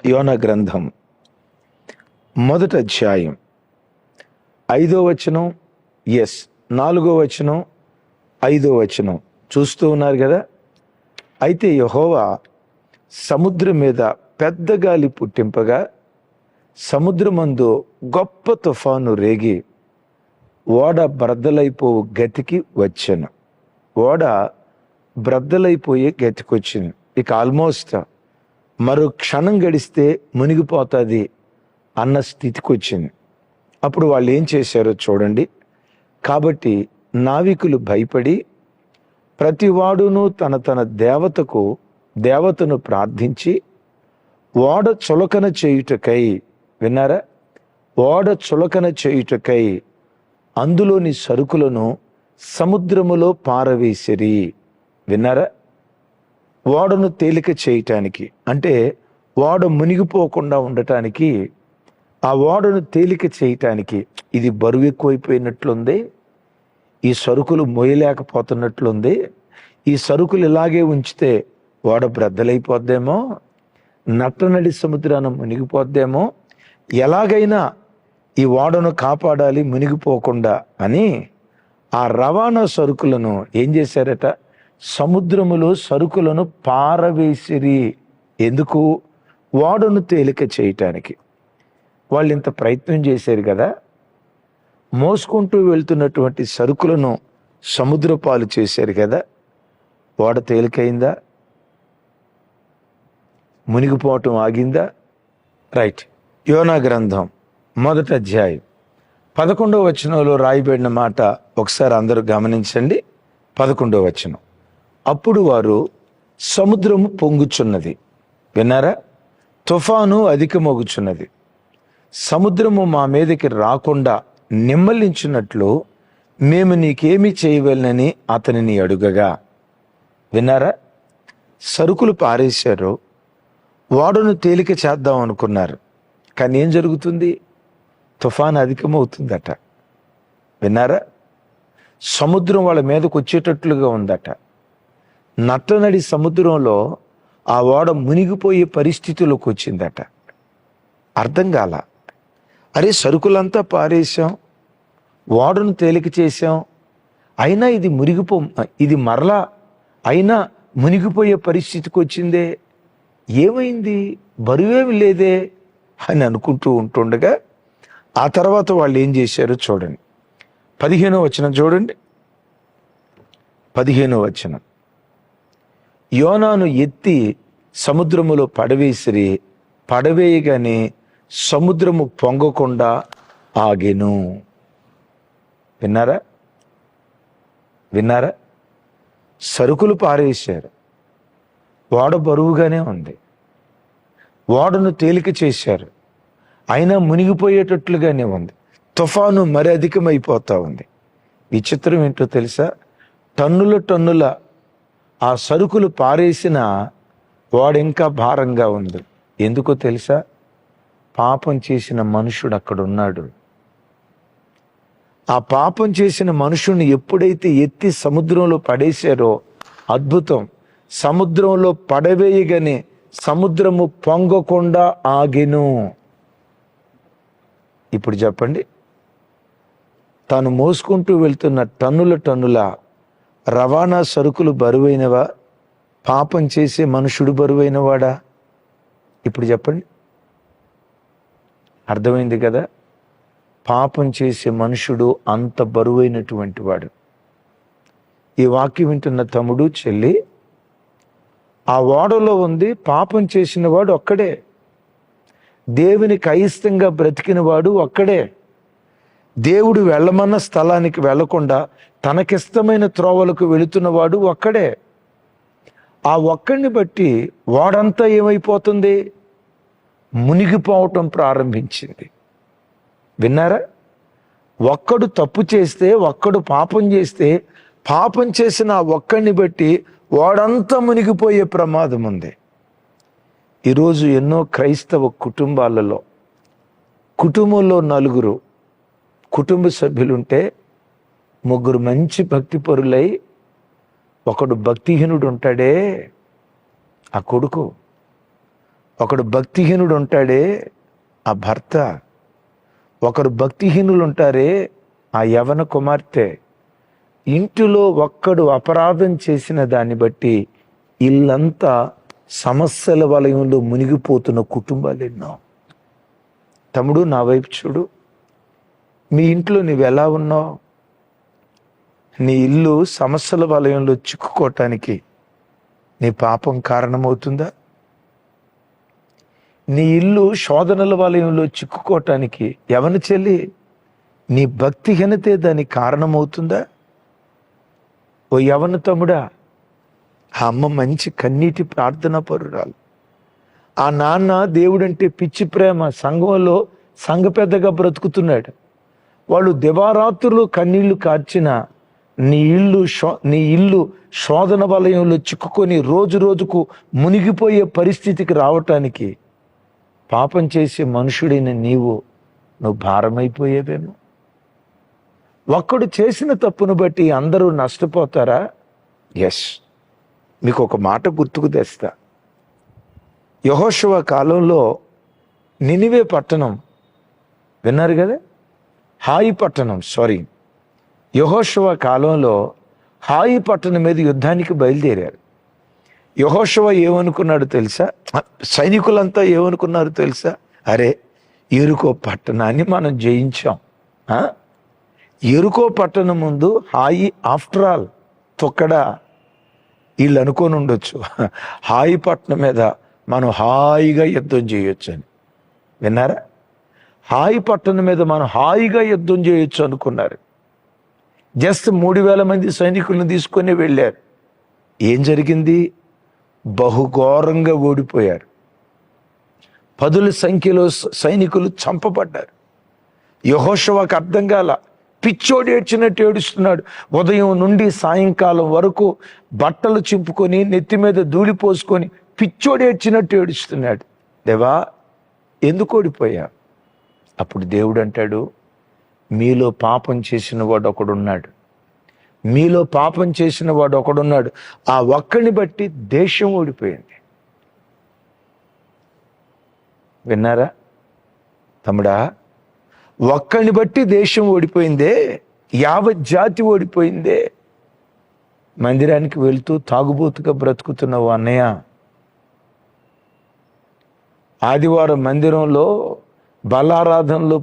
యోనా గ్రంథం 1వ అధ్యాయం 5వ వచనం, 4వ వచనం, 5వ వచనం చూస్తూ ఉన్నారు కదా. అయితే యెహోవా సముద్రం మీద పెద్ద గాలి పుట్టింపగా సముద్రమందు గొప్ప తుఫాను రేగి ఓడ బ్రద్దలైపోవు గతికి వచ్చాను. ఓడ బ్రద్దలైపోయే గతికి వచ్చింది. ఇక ఆల్మోస్ట్ మరో క్షణం గడిస్తే మునిగిపోతుంది అన్న స్థితికి వచ్చింది. అప్పుడు వాళ్ళు ఏం చేశారో చూడండి. కాబట్టి నావికులు భయపడి ప్రతివాడును తన తన దేవతను ప్రార్థించి ఓడ చులకన చేయుటకై, విన్నారా, ఓడ చులకన చేయుటకై అందులోని సరుకులను సముద్రములో పారవేసిరి. విన్నారా, ఓడను తేలిక చేయటానికి, అంటే ఓడ మునిగిపోకుండా ఉండటానికి, ఆ ఓడను తేలిక చేయటానికి, ఇది బరువు ఎక్కువైపోయినట్లుంది, ఈ సరుకులు మోయలేకపోతున్నట్లుంది, ఈ సరుకులు ఇలాగే ఉంచితే ఓడ బ్రద్దలైపోద్దేమో, నట్టనడి సముద్రాన మునిగిపోద్దేమో, ఎలాగైనా ఈ ఓడను కాపాడాలి మునిగిపోకుండా అని ఆ రవాణా సరుకులను ఏం చేశారట, సముద్రములో సరుకులను పారవేసిరి. ఎందుకు? ఓడను తేలిక చేయటానికి. వాళ్ళు ఇంత ప్రయత్నం చేశారు కదా, మోసుకుంటూ వెళ్తున్నటువంటి సరుకులను సముద్ర పాలు చేశారు కదా, ఓడ తేలికైందా? మునిగిపోవటం ఆగిందా? రైట్. యోనా గ్రంథం 1వ అధ్యాయం 11వ వచనంలో రాయబడిన మాట ఒకసారి అందరూ గమనించండి. 11వ వచనం, అప్పుడు వారు సముద్రము పొంగుచున్నది, విన్నారా, తుఫాను అధికమగుచున్నది, సముద్రము మా మీదకి రాకుండా నిమ్మలించినట్లు మేము నీకేమి చేయవలనని అతనిని అడుగగా. విన్నారా, సరుకులు పారేశారు, ఓడను తేలిక చేద్దాం అనుకున్నారు, కానీ ఏం జరుగుతుంది? తుఫాను అధికమవుతుందట. విన్నారా, సముద్రం వాళ్ళ మీదకు వచ్చేటట్లుగా ఉందట. నట్టనడి సముద్రంలో ఆ ఓడ మునిగిపోయే పరిస్థితిలోకి వచ్చిందట. అర్థం కాల. అరే, సరుకులంతా పారేసాం, ఓడను తేలిక చేసాం, అయినా ఇది మరలా అయినా మునిగిపోయే పరిస్థితికి వచ్చిందే, ఏమైంది, బరువేమి లేదే అని అనుకుంటూ ఉంటుండగా ఆ తర్వాత వాళ్ళు ఏం చేశారో చూడండి. 15వ వచనం చూడండి. 15వ వచనం, యోనాను ఎత్తి సముద్రములో పడవేసిరి, పడవేయగానే సముద్రము పొంగకుండా ఆగెను. విన్నారా, సరుకులు పారేశారు, ఓడ బరువుగానే ఉంది, ఓడను తేలిక చేశారు, అయినా మునిగిపోయేటట్లుగానే ఉంది, తుఫాను మరి అధికమైపోతా ఉంది. విచిత్రం ఏంటో తెలుసా? టన్నుల ఆ సరుకులు పారేసిన ఓడ ఇంకా భారంగా ఉంది. ఎందుకో తెలుసా? పాపం చేసిన మనుషుడు అక్కడ ఉన్నాడు. ఆ పాపం చేసిన మనుషుడిని ఎప్పుడైతే ఎత్తి సముద్రంలో పడేశారో, అద్భుతం, సముద్రంలో పడవేయగానే సముద్రము పొంగకుండా ఆగెను. ఇప్పుడు చెప్పండి, తాను మోసుకుంటూ వెళ్తున్న టన్నుల రవాణా సరుకులు బరువైనవా? పాపం చేసే మనుషుడు బరువైనవాడా? ఇప్పుడు చెప్పండి. అర్థమైంది కదా? పాపం చేసే మనుషుడు అంత బరువైనటువంటి వాడు. ఈ వాక్యం వింటున్న తమ్ముడు, చెల్లి, ఆ ఓడలో ఉంది పాపం చేసిన వాడు ఒక్కడే, దేవునికి అయిష్టంగా బ్రతికిన వాడు ఒక్కడే, దేవుడు వెళ్ళమన్న స్థలానికి వెళ్లకుండా తనకిష్టమైన త్రోవలకు వెళుతున్నవాడు ఒక్కడే. ఆ ఒక్కడిని బట్టి ఓడంతా ఏమైపోతుంది? మునిగిపోవటం ప్రారంభించింది. విన్నారా, ఒక్కడు తప్పు చేస్తే, ఒక్కడు పాపం చేస్తే, పాపం చేసిన ఆ ఒక్కడిని బట్టి ఓడంతా మునిగిపోయే ప్రమాదం ఉంది. ఈరోజు ఎన్నో క్రైస్తవ కుటుంబంలో 4 కుటుంబ సభ్యులుంటే 3 మంచి భక్తి పరులై ఒకడు భక్తిహీనుడు ఉంటాడే, ఆ కొడుకు ఒకడు భక్తిహీనుడు ఉంటాడే ఆ భర్త, ఒకరు భక్తిహీనులు ఉంటారే ఆ యవన కుమార్తె. ఇంటిలో ఒక్కడు అపరాధం చేసిన దాన్ని బట్టి ఇల్లంతా సమస్యల వలయంలో మునిగిపోతున్న కుటుంబాలు ఎన్నో. తమ్ముడు, నా వైపు చూడు. మీ ఇంట్లో నువ్వు ఎలా ఉన్నావు? నీ ఇల్లు సమస్యల వలయంలో చిక్కుకోవటానికి నీ పాపం కారణమవుతుందా? నీ ఇల్లు శోధనల వలయంలో చిక్కుకోవటానికి యవన చెల్లి నీ భక్తిహీనతే దానికి కారణమవుతుందా? ఓ యవన తమ్ముడా, ఆ అమ్మ మంచి కన్నీటి ప్రార్థన పరురాలు. ఆ నాన్న దేవుడంటే పిచ్చి ప్రేమ. సంఘంలో సంఘ పెద్దగా బ్రతుకుతున్నాడు. వాళ్ళు దివారాత్రులు కన్నీళ్లు కార్చిన నీ ఇల్లు శోధన వలయంలో చిక్కుకొని రోజు రోజుకు మునిగిపోయే పరిస్థితికి రావటానికి పాపం చేసే మనుషుడైన నువ్వు భారమైపోయేవేమో. ఒక్కడు చేసిన తప్పును బట్టి అందరూ నష్టపోతారా? ఎస్. మీకు ఒక మాట గుర్తుకు తెస్తా. యెహోషువ కాలంలో నినివే పట్టణం విన్నారు కదా, హాయి పట్టణం, యెహోషువ కాలంలో హాయి పట్టణం మీద యుద్ధానికి బయలుదేరారు. యెహోషువ ఏమనుకున్నాడు తెలుసా? సైనికులంతా ఏమనుకున్నారు తెలుసా? అరే, యెరికో పట్టణాన్ని మనం జయించాం. యెరికో పట్టణం ముందు హాయి ఆఫ్టర్ ఆల్ తొక్కడా. వీళ్ళు అనుకొని ఉండొచ్చు హాయి పట్టణం మీద మనం హాయిగా యుద్ధం చేయొచ్చు అని. విన్నారా? హాయి పట్టణం మీద మనం హాయిగా యుద్ధం చేయొచ్చు అనుకున్నారు. జస్ట్ 3000 మంది సైనికులను తీసుకొని వెళ్ళారు. ఏం జరిగింది? బహుఘోరంగా ఓడిపోయారు. 10ల సంఖ్యలో సైనికులు చంపబడ్డారు. యెహోషువకు అర్థం కాల. పిచ్చోడు ఏడ్చినట్టు ఏడుస్తున్నాడు. ఉదయం నుండి సాయంకాలం వరకు బట్టలు చింపుకొని నెత్తి మీద ధూళి పోసుకొని పిచ్చోడు ఏడ్చినట్టు ఏడుస్తున్నాడు. దేవా, ఎందుకు ఓడిపోయా? అప్పుడు దేవుడు అంటాడు, మీలో పాపం చేసిన వాడు ఒకడున్నాడు. మీలో పాపం చేసిన వాడు ఒకడున్నాడు. ఆ ఒక్కడిని బట్టి దేశం ఓడిపోయింది. విన్నారా తమ్ముడా? ఒక్కడిని బట్టి దేశం ఓడిపోయిందే, యావత్ జాతి ఓడిపోయిందే. మందిరానికి వెళ్తూ తాగుబోతుగా బ్రతుకుతున్నావు అన్నయ్య. ఆదివారం మందిరంలో బల్లారాధనలో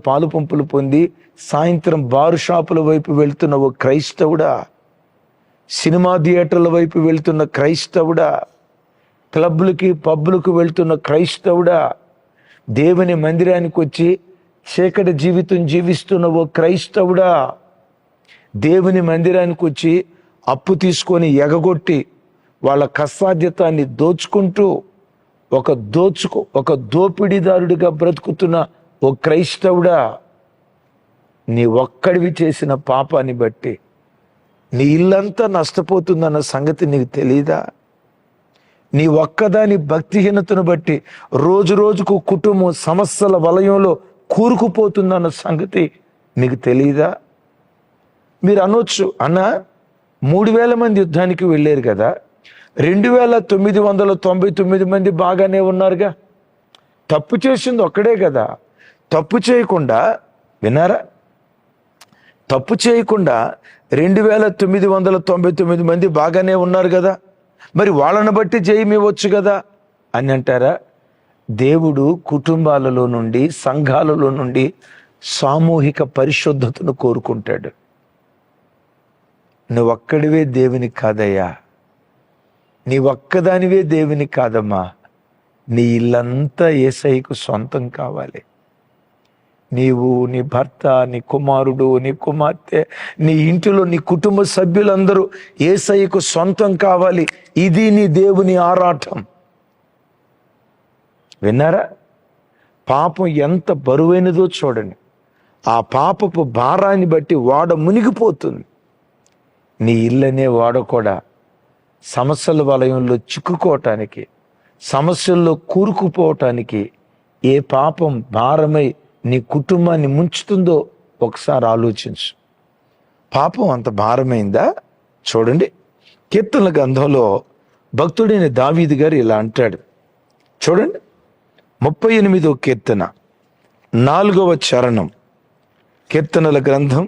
పాలు పంపులు పొంది సాయంత్రం బారు షాపుల వైపు వెళ్తున్న ఓ క్రైస్తవుడా, సినిమా థియేటర్ల వైపు వెళ్తున్న క్రైస్తవుడా, క్లబ్లకి పబ్బులకు వెళ్తున్న క్రైస్తవుడా, దేవుని మందిరానికి వచ్చి చీకటి జీవితం జీవిస్తున్న ఓ క్రైస్తవుడా, దేవుని మందిరానికి వచ్చి అప్పు తీసుకొని ఎగగొట్టి వాళ్ళ కష్టార్జితాన్ని దోచుకుంటూ ఒక దోపిడీదారుడిగా బ్రతుకుతున్న ఓ క్రైస్తవుడా, నీ ఒక్కడివి చేసిన పాపాన్ని బట్టి నీ ఇల్లంతా నష్టపోతుందన్న సంగతి నీకు తెలీదా? నీ ఒక్కదాని భక్తిహీనతను బట్టి రోజు రోజుకు కుటుంబం సమస్యల వలయంలో కూరుకుపోతుందన్న సంగతి నీకు తెలీదా? మీరు అనొచ్చు, అన్న 3000 మంది యుద్ధానికి వెళ్ళారు కదా, 2999 మంది బాగానే ఉన్నారుగా. తప్పు చేసింది ఒక్కడే కదా. తప్పు చేయకుండా, విన్నారా, తప్పు చేయకుండా 2999 మంది బాగానే ఉన్నారు కదా, మరి వాళ్ళని బట్టి జయం ఇవ్వచ్చు కదా అని అంటారా? దేవుడు కుటుంబాలలో నుండి, సంఘాలలో నుండి సామూహిక పరిశుద్ధతను కోరుకుంటాడు. నువ్వు ఒక్కడివే దేవునికి కాదయ్యా, నీ ఒక్కదానివే దేవునికి కాదమ్మా. నీ ఇల్లంతా యేసయ్యకు సొంతం కావాలి. నీవు, నీ భర్త, నీ కుమారుడు, నీ కుమార్తె, నీ ఇంటిలో నీ కుటుంబ సభ్యులందరూ యేసయ్యకు సొంతం కావాలి. ఇది నీ దేవుని ఆరాటం. విన్నారా? పాపం ఎంత బరువైనదో చూడండి. ఆ పాపపు భారాన్ని బట్టి వాడ మునిగిపోతుంది. నీ ఇల్లనే వాడ కూడా సమస్యల వలయంలో చిక్కుకోవటానికి, సమస్యల్లో కూరుకుపోవటానికి ఏ పాపం భారమై నీ కుటుంబాన్ని ముంచుతుందో ఒకసారి ఆలోచించు. పాపం అంత భారమైందా? చూడండి, కీర్తనల గ్రంథంలో భక్తుడైన దావీదు గారు ఇలా అంటాడు, చూడండి 38వ కీర్తన 4వ చరణం, కీర్తనల గ్రంథం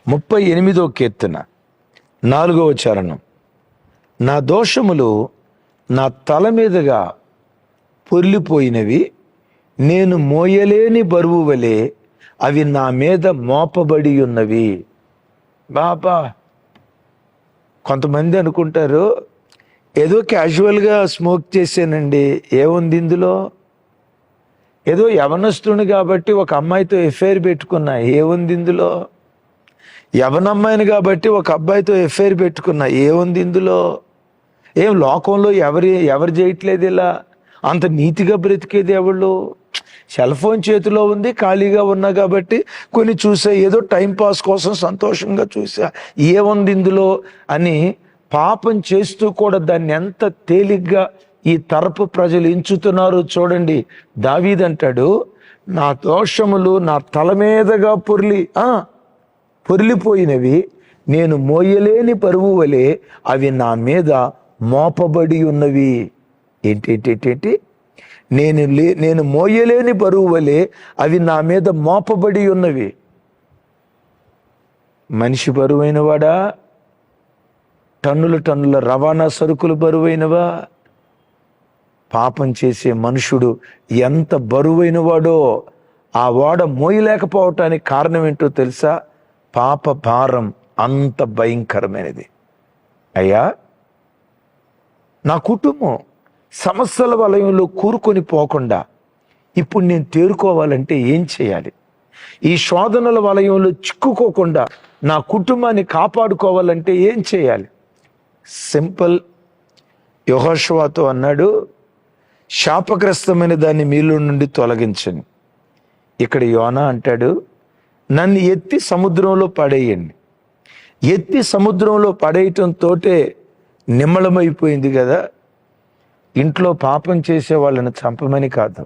38వ కీర్తన 4వ చరణం. నా దోషములు నా తల మీదుగా పొర్లిపోయినవి, నేను మోయలేని బరువు వలె అవి నా మీద మోపబడి ఉన్నవి. బాబా, కొంతమంది అనుకుంటారు ఏదో క్యాజువల్గా స్మోక్ చేశానండి, ఏముంది ఇందులో? ఏదో యవనస్తుని కాబట్టి ఒక అమ్మాయితో ఎఫ్ఐఆర్ పెట్టుకున్నా, ఏముంది ఇందులో? యవనమ్మాయిని కాబట్టి ఒక అబ్బాయితో ఎఫ్ఐఆర్ పెట్టుకున్నా, ఏముంది ఇందులో? ఏం లోకంలో ఎవరు చేయట్లేదు ఇలా? అంత నీతిగా బ్రతికేది ఎవళ్ళు? సెల్ ఫోన్ చేతిలో ఉంది, ఖాళీగా ఉన్నా కాబట్టి కొన్ని చూసా, ఏదో టైంపాస్ కోసం సంతోషంగా చూసా, ఏముంది ఇందులో అని పాపం చేస్తూ కూడా దాన్ని ఎంత తేలిగ్గా ఈ తరపు ప్రజలు ఎంచుతున్నారు చూడండి. దావీదు అంటాడు, నా దోషములు నా తల మీదగా పొర్లిపోయినవి, నేను మోయలేని బరువు వలె అవి నా మీద మోపబడి ఉన్నవి. ఏంటి? నేను మోయలేని బరువు వలె అవి నా మీద మోపబడి ఉన్నవి. మనిషి బరువైన వాడా? టన్నుల రవాణా సరుకులు బరువైనవా? పాపం చేసే మనుషుడు ఎంత బరువైన వాడో ఆ వాడ మోయలేకపోవటానికి కారణం ఏంటో తెలుసా? పాప భారం అంత భయంకరమైనది. అయ్యా, నా కుటుంబం సమస్యల వలయంలో కూరుకొని పోకుండా ఇప్పుడు నేను తేరుకోవాలంటే ఏం చేయాలి? ఈ శోధనల వలయంలో చిక్కుకోకుండా నా కుటుంబాన్ని కాపాడుకోవాలంటే ఏం చేయాలి? సింపుల్. యెహోషువతో అన్నాడు, శాపగ్రస్తమైన దాన్ని మీలో నుండి తొలగించండి. ఇక్కడ యోనా అంటాడు, నన్ను ఎత్తి సముద్రంలో పడేయండి. ఎత్తి సముద్రంలో పడేయటంతో నిమ్మళమైపోయింది కదా. ఇంట్లో పాపం చేసే వాళ్ళని చంపమని కాదు,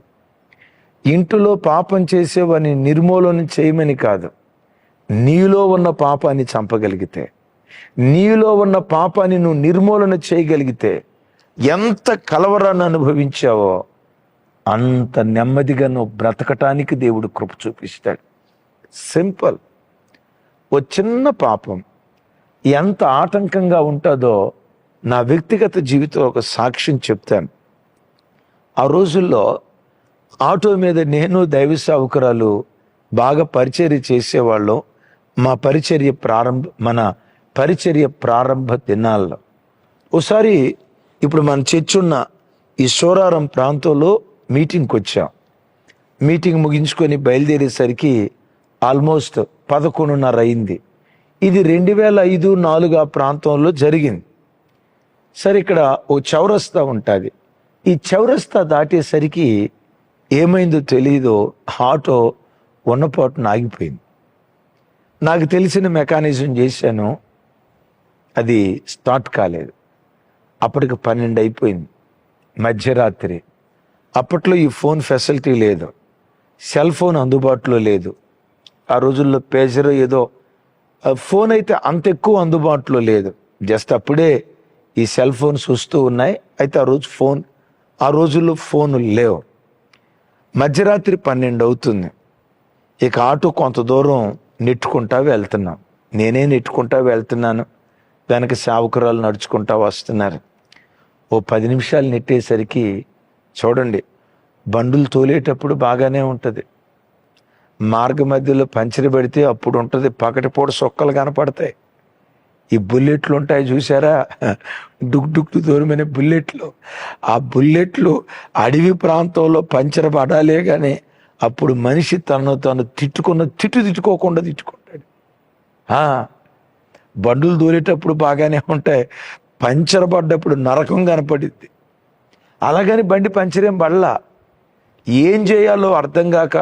ఇంట్లో పాపం చేసే వారిని నిర్మూలన చేయమని కాదు. నీలో ఉన్న పాపాన్ని చంపగలిగితే, నీలో ఉన్న పాపాన్ని నువ్వు నిర్మూలన చేయగలిగితే ఎంత కలవరాన్ని అనుభవించావో అంత నెమ్మదిగా నువ్వు బ్రతకటానికి దేవుడు కృప చూపిస్తాడు. సింపుల్. ఓ చిన్న పాపం ఎంత ఆటంకంగా ఉంటుందో నా వ్యక్తిగత జీవితంలో ఒక సాక్ష్యం చెప్తాను. ఆ రోజుల్లో ఆటో మీద నేను దైవ సేవకురాలు బాగా పరిచర్య చేసేవాళ్ళం. మన పరిచర్య ప్రారంభ దినాల్లో ఒకసారి ఇప్పుడు మన చర్చ్ ఉన్న ఈ సోరారం ప్రాంతంలో మీటింగ్కి వచ్చాం. మీటింగ్ ముగించుకొని బయలుదేరేసరికి ఆల్మోస్ట్ 11:30 అయింది. ఇది 2005-04 ఆ ప్రాంతంలో జరిగింది. సరే, ఇక్కడ ఓ చౌరస్తా ఉంటుంది. ఈ చౌరస్తా దాటేసరికి ఏమైందో తెలీదు, ఆటో ఉన్నపాటున ఆగిపోయింది. నాకు తెలిసిన మెకానిజం చేశాను, అది స్టార్ట్ కాలేదు. అప్పటికి 12 అయిపోయింది, మధ్యరాత్రి. అప్పట్లో ఈ ఫోన్ ఫెసిలిటీ లేదు, సెల్ ఫోన్ అందుబాటులో లేదు. ఆ రోజుల్లో పేజర్ ఏదో ఫోన్ అయితే అంత ఎక్కువ అందుబాటులో లేదు. జస్ట్ అప్పుడే ఈ సెల్ ఫోన్స్ వస్తూ ఉన్నాయి. అయితే ఆ రోజుల్లో ఫోన్లు లేవు. మధ్యరాత్రి 12 అవుతుంది. ఇక ఆటో కొంత దూరం నెట్టుకుంటా వెళ్తున్నాం. నేనే నెట్టుకుంటా వెళ్తున్నాను, వెనక సేవకురాలు నడుచుకుంటా వస్తున్నారు. ఓ 10 నిమిషాలు నెట్టేసరికి చూడండి, బండులు తోలేటప్పుడు బాగానే ఉంటుంది, మార్గ మధ్యలో పంచర్ పెడితే అప్పుడు ఉంటుంది, పకటిపూట సొక్కలు కనపడతాయి. ఈ బుల్లెట్లు ఉంటాయి చూసారా, డుక్ దూరమైన బుల్లెట్లు. ఆ బుల్లెట్లు అడవి ప్రాంతంలో పంచర్ పడాలే కానీ అప్పుడు మనిషి తను తిట్టుకోకుండా తిట్టుకుంటాడు. బండులు దూరేటప్పుడు బాగానే ఉంటాయి, పంచర్ పడ్డప్పుడు నరకం కనపడిద్ది. అలాగని బండి పంచరేం పడలా. ఏం చేయాలో అర్థం కాక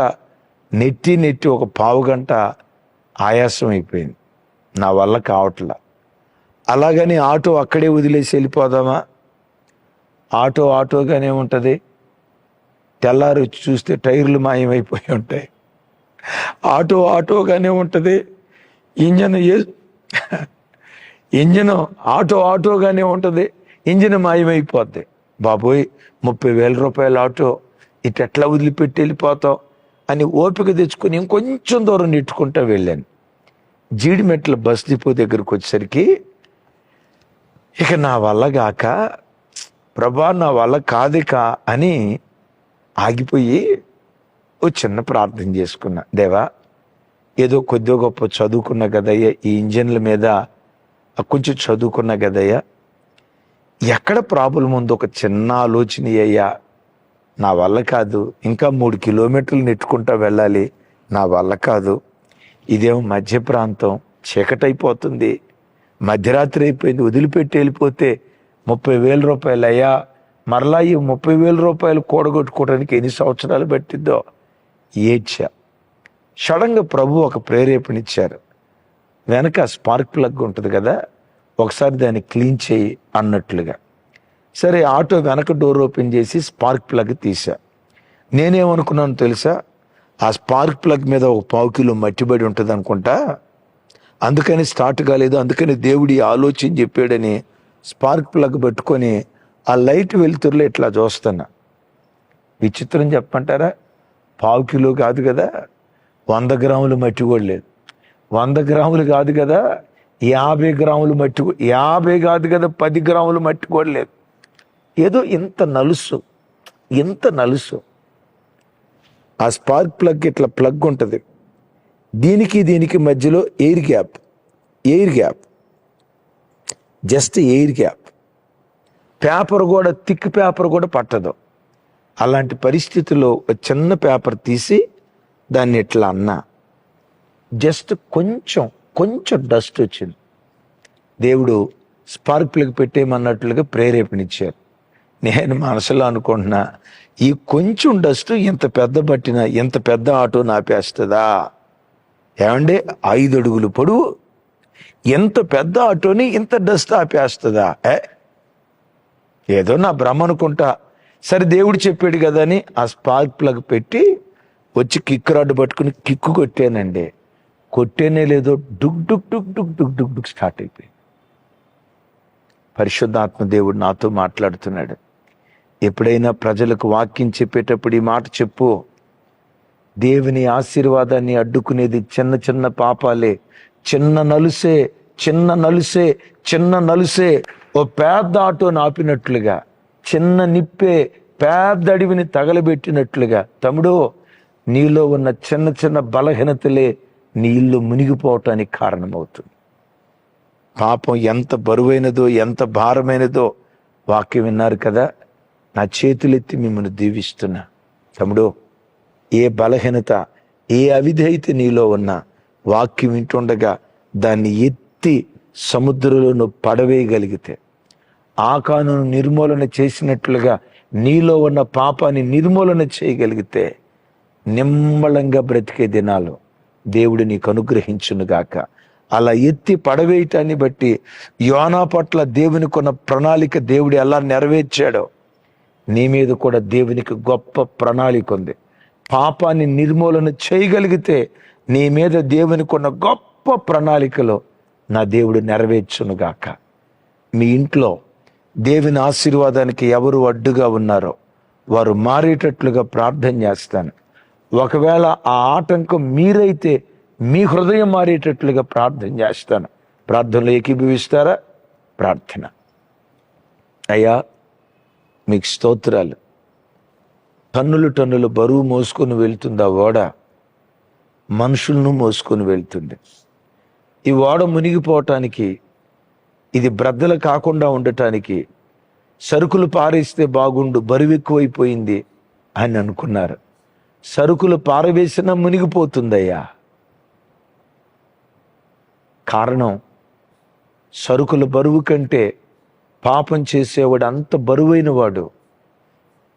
నెట్టి ఒక 1/2 గంట ఆయాసం అయిపోయింది, నా వల్ల కావట్లా. అలాగని ఆటో అక్కడే వదిలేసి వెళ్ళిపోదామా? ఆటోగానే ఉంటుంది. తెల్లారి వచ్చి చూస్తే టైర్లు మాయమైపోయి ఉంటాయి. ఆటోగానే ఉంటుంది. ఇంజన్ ఆటోగానే ఉంటుంది. ఇంజిన్ మాయమైపోద్ది. బాబోయ్, 30,000 రూపాయల ఆటో ఇటెట్లా వదిలిపెట్టి వెళ్ళిపోతావు అని ఓపిక తెచ్చుకొని ఇంకొంచెం దూరం నెట్టుకుంటూ వెళ్ళాను. జీడిమెట్ల బస్ డిపో దగ్గరకు వచ్చేసరికి ఇక నా వల్ల కాక, ప్రభా నా వల్ల కాదిక అని ఆగిపోయి ఓ చిన్న ప్రార్థన చేసుకున్నా. దేవా, ఏదో కొద్దిగా గొప్ప చదువుకున్నా కదయ్యా, ఈ ఇంజన్ల మీద కొంచెం చదువుకున్నా కదయ్యా, ఎక్కడ ప్రాబ్లం ఉందో ఒక చిన్న ఆలోచన అయ్యా, నా వల్ల కాదు, ఇంకా 3 కిలోమీటర్లు నెట్టుకుంటా వెళ్ళాలి, నా వల్ల కాదు, ఇదేమో మధ్య ప్రాంతం, చీకటైపోతుంది, మధ్యరాత్రి అయిపోయింది, వదిలిపెట్టి వెళ్ళిపోతే 30,000 రూపాయలు అయ్యా, మరలా ఈ 30,000 రూపాయలు కూడగొట్టుకోవడానికి ఎన్ని సంవత్సరాలు పట్టిద్దో ఏడ్చా. సడన్గా ప్రభు ఒక ప్రేరేపణ ఇచ్చారు. వెనక స్పార్క్ ప్లగ్ ఉంటుంది కదా, ఒకసారి దాన్ని క్లీన్ చేయి అన్నట్లుగా. సరే, ఆటో వెనక డోర్ ఓపెన్ చేసి స్పార్క్ ప్లగ్ తీసా. నేనేమనుకున్నాను తెలుసా, ఆ స్పార్క్ ప్లగ్ మీద ఒక 1/4 కిలో మట్టిబడి ఉంటుంది అనుకుంటా, అందుకని స్టార్ట్ కాలేదు, అందుకని దేవుడి ఆలోచన చెప్పాడని స్పార్క్ ప్లగ్ పెట్టుకొని ఆ లైట్ వెలుతురులో ఇట్లా చూస్తున్నా. విచిత్రం చెప్పంటారా, 1/4 కిలో కాదు కదా, 100 గ్రాములు మట్టి కూడా లేదు. 100 గ్రాములు కాదు కదా, 50 గ్రాములు మట్టి, 50 కాదు కదా, 10 గ్రాములు మట్టి కూడా లేదు. ఏదో ఇంత నలుసు. ఆ స్పార్క్ ప్లగ్ ఇట్లా ప్లగ్ ఉంటుంది, దీనికి మధ్యలో air gap, just air gap. Paper కూడా, థిక్ పేపర్ కూడా పట్టదు. అలాంటి పరిస్థితుల్లో చిన్న పేపర్ తీసి దాన్ని ఇట్లా అన్నా, జస్ట్ కొంచెం డస్ట్ వచ్చింది. దేవుడు స్పార్క్ ప్లగ్ పెట్టేయమన్నట్లుగా ప్రేరేపణ ఇచ్చారు. నేను మనసులో అనుకుంటున్నా, ఈ కొంచెం డస్ట్ ఇంత పెద్ద ఆటో నాపేస్తుందా? ఏమంటే 5 అడుగులు పొడవు, ఎంత పెద్ద ఆటోని ఇంత డస్ట్ ఆపేస్తుందా? ఏదో నా భ్రమ అనుకుంటా. సరే, దేవుడు చెప్పాడు కదా అని ఆ స్పార్క్ ప్లగ్ పెట్టి వచ్చి కిక్ రాడ్ పట్టుకుని కిక్కు కొట్టానండి. కొట్టేనే లేదో Duc Duc Duc Duc Duc Duc Duc start అయిపోయింది. పరిశుద్ధాత్మ దేవుడు నాతో మాట్లాడుతున్నాడు. ఎప్పుడైనా ప్రజలకు వాక్యం చెప్పేటప్పుడు ఈ మాట చెప్పు. దేవుని ఆశీర్వాదాన్ని అడ్డుకునేది చిన్న పాపాలే, చిన్న నలుసే. ఓ పెద్ద ఆటోని ఆపినట్లుగా, చిన్న నిప్పే పెద్ద అడవిని తగలబెట్టినట్లుగా. తమ్ముడు, నీలో ఉన్న చిన్న బలహీనతలే నీ ఇల్లు మునిగిపోవటానికి కారణమవుతుంది. పాపం ఎంత బరువైనదో, ఎంత భారమైనదో వాక్యం విన్నారు కదా. నా చేతులెత్తి మిమ్మల్ని దీవిస్తున్నా. తమ్ముడు, ఏ బలహీనత, ఏ అవిధేయత నీలో ఉన్న వాక్యం వింటుండగా దాన్ని ఎత్తి సముద్రంలో నువ్వు పడవేయగలిగితే, ఆకాను నిర్మూలన చేసినట్లుగా నీలో ఉన్న పాపాన్ని నిర్మూలన చేయగలిగితే, నిమ్మళంగా బ్రతికే దినాలు దేవుడు నీకు అనుగ్రహించునుగాక. అలా ఎత్తి పడవేయటాన్ని బట్టి యోనా పట్ల దేవునికి ఉన్న ప్రణాళిక దేవుడు ఎలా నెరవేర్చాడో, నీ మీద కూడా దేవునికి గొప్ప ప్రణాళిక ఉంది. పాపాన్ని నిర్మూలన చేయగలిగితే నీ మీద దేవునికి ఉన్న గొప్ప ప్రణాళికలో నా దేవుడు నెరవేర్చునుగాక. మీ ఇంట్లో దేవుని ఆశీర్వాదానికి ఎవరు అడ్డుగా ఉన్నారో వారు మారేటట్లుగా ప్రార్థన చేస్తాను. ఒకవేళ ఆ ఆటంకం మీరైతే మీ హృదయం మారేటట్లుగా ప్రార్థన చేస్తాను. ప్రార్థనలో ఏకీభవిస్తారా? ప్రార్థన. అయ్యా, మీకు స్తోత్రాలు. టన్నులు బరువు మోసుకొని వెళ్తుంది ఆ ఓడ, మనుషులను మోసుకొని వెళ్తుంది. ఈ ఓడ మునిగిపోవటానికి, ఇది బ్రద్దలు కాకుండా ఉండటానికి సరుకులు పారేస్తే బాగుండు, బరువు ఎక్కువైపోయింది అని అనుకున్నారు. సరుకులు పారవేసినా మునిగిపోతుందయ్యా. కారణం, సరుకుల బరువు కంటే పాపం చేసేవాడు అంత బరువైన వాడు.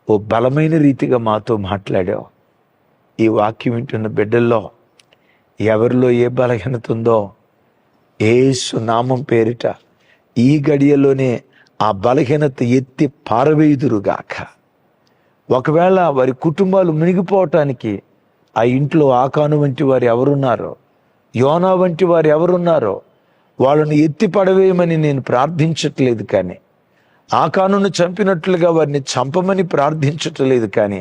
ఓ బలమైన రీతిగా మాతో మాట్లాడావు. ఈ వాక్యం వింటున్న బిడ్డల్లో ఎవరిలో ఏ బలహీనత ఉందో యేసు నామం పేరిట ఈ గడియలోనే ఆ బలహీనత ఎత్తి పారవేయుదురుగాక. ఒకవేళ వారి కుటుంబాలు మునిగిపోవటానికి ఆ ఇంట్లో ఆకాను వంటి వారు ఎవరున్నారో, యోనా వంటి వారు ఎవరున్నారో వాళ్ళని ఎత్తి పడవేయమని నేను ప్రార్థించట్లేదు. కానీ ఆకానును చంపినట్లుగా వారిని చంపమని ప్రార్థించటలేదు, కానీ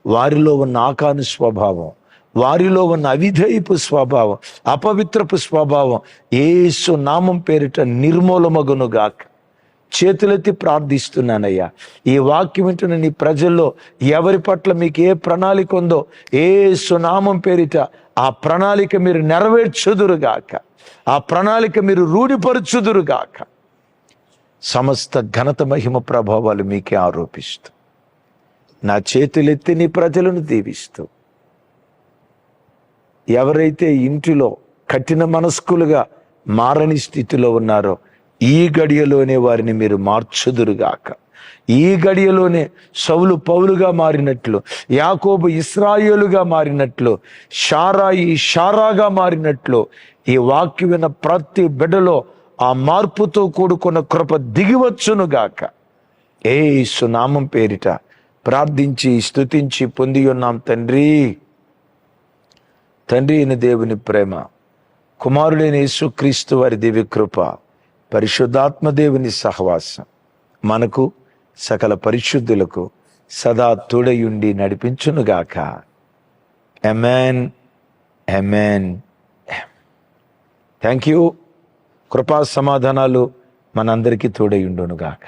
వారిలో ఉన్న ఆకాను స్వభావం, వారిలో ఉన్న అవిధేయపు స్వభావం, అపవిత్రపు స్వభావం యేసు నామం పేరిట నిర్మూలమగునుగాక. చేతులెత్తి ప్రార్థిస్తున్నానయ్యా, ఈ వాక్యం వింటున్న నీ ప్రజల్లో ఎవరి పట్ల మీకు ఏ ప్రణాళిక ఉందో యేసు నామం పేరిట ఆ ప్రణాళిక మీరు నెరవేర్చుదురుగాక, ఆ ప్రణాళిక మీరు రూఢిపరచుదురుగాక. సమస్త ఘనత మహిమ ప్రభావాలు మీకే ఆరోపిస్తూ నా చేతులెత్తి నీ ప్రజలను దీవిస్తూ, ఎవరైతే ఇంటిలో కఠిన మనస్కులుగా మారని స్థితిలో ఉన్నారో ఈ గడియలోనే వారిని మీరు మార్చుదురుగాక. ఈ గడియలోనే సౌలు పౌలుగా మారినట్లు, యాకోబు ఇశ్రాయేలుగా మారినట్లు, షారాయి షారాగా మారినట్లు ఈ వాక్యం విన్న ప్రతి బిడ్డలో ఆ మార్పుతో కూడుకున్న కృప దిగివచ్చునుగాక. యేసు నామం పేరిట ప్రార్థించి స్తుతించి పొంది ఉన్నాం తండ్రి. తండ్రి అయిన దేవుని ప్రేమ, కుమారుడైన యేసుక్రీస్తు వారి దివ్య కృప, పరిశుద్ధాత్మ దేవుని సహవాసం మనకు సకల పరిశుద్ధులకు సదా తోడయుండి నడిపించునుగాక. ఆమేన్, ఆమేన్. Thank you. కృపా సమాధానాలు మనందరికీ తోడయుండునుగాక.